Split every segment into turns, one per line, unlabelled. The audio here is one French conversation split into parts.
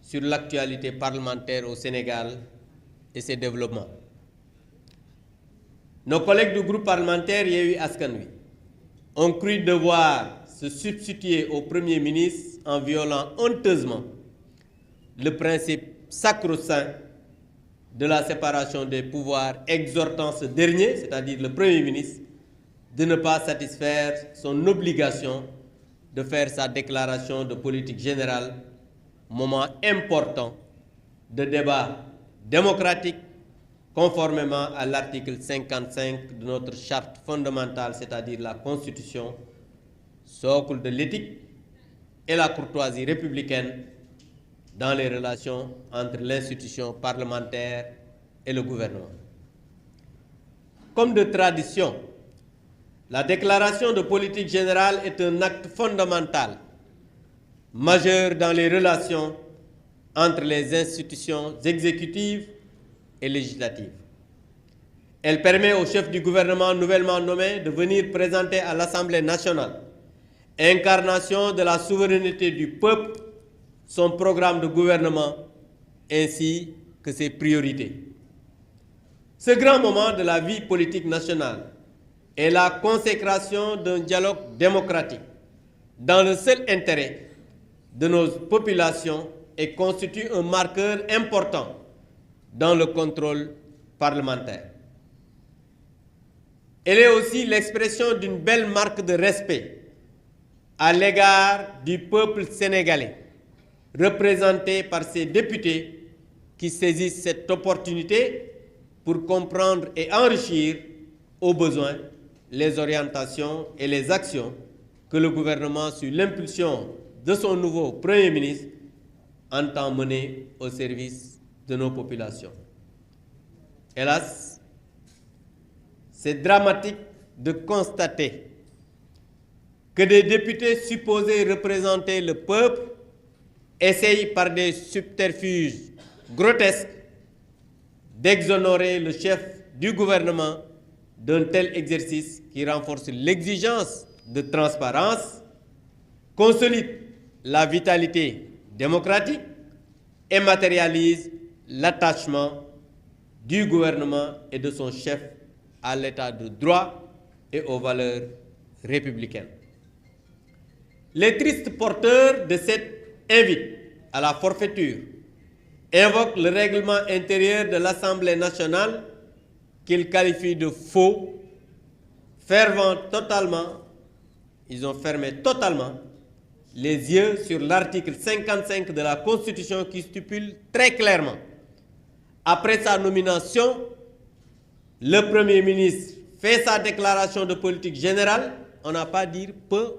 sur l'actualité parlementaire au Sénégal et ses développements. Nos collègues du groupe parlementaire Yewwi Askan Wi ont cru devoir se substituer au Premier ministre en violant honteusement le principe sacro-saint de la séparation des pouvoirs, exhortant ce dernier, c'est-à-dire le Premier ministre, de ne pas satisfaire son obligation de faire sa déclaration de politique générale, moment important de débat démocratique, conformément à l'article 55 de notre charte fondamentale, c'est-à-dire la Constitution, socle de l'éthique et la courtoisie républicaine dans les relations entre l'institution parlementaire et le gouvernement. Comme de tradition, la déclaration de politique générale est un acte fondamental, majeur dans les relations entre les institutions exécutives et législatives. Elle permet au chef du gouvernement nouvellement nommé de venir présenter à l'Assemblée nationale, incarnation de la souveraineté du peuple, son programme de gouvernement ainsi que ses priorités. Ce grand moment de la vie politique nationale est la consécration d'un dialogue démocratique dans le seul intérêt de nos populations et constitue un marqueur important dans le contrôle parlementaire. Elle est aussi l'expression d'une belle marque de respect à l'égard du peuple sénégalais, représenté par ses députés qui saisissent cette opportunité pour comprendre et enrichir au besoin les orientations et les actions que le gouvernement, sous l'impulsion de son nouveau Premier ministre, entend mener au service de nos populations. Hélas, c'est dramatique de constater que des députés supposés représenter le peuple essayent par des subterfuges grotesques d'exonérer le chef du gouvernement d'un tel exercice qui renforce l'exigence de transparence, consolide la vitalité démocratique et matérialise l'attachement du gouvernement et de son chef à l'état de droit et aux valeurs républicaines. Les tristes porteurs de cette invite à la forfaiture invoquent le règlement intérieur de l'Assemblée nationale qu'ils qualifient de faux, ils ont fermé totalement les yeux sur l'article 55 de la Constitution qui stipule très clairement: après sa nomination, le Premier ministre fait sa déclaration de politique générale. On n'a pas dit peut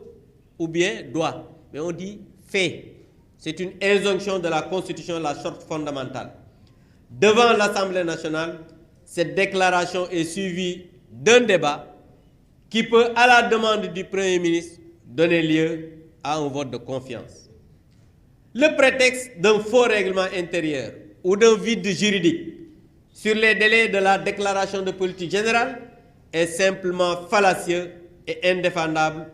ou bien doit, mais on dit fait. C'est une injonction de la Constitution, la charte fondamentale. Devant l'Assemblée nationale, cette déclaration est suivie d'un débat qui peut, à la demande du Premier ministre, donner lieu à un vote de confiance. Le prétexte d'un faux règlement intérieur ou d'un vide juridique sur les délais de la déclaration de politique générale est simplement fallacieux et indéfendable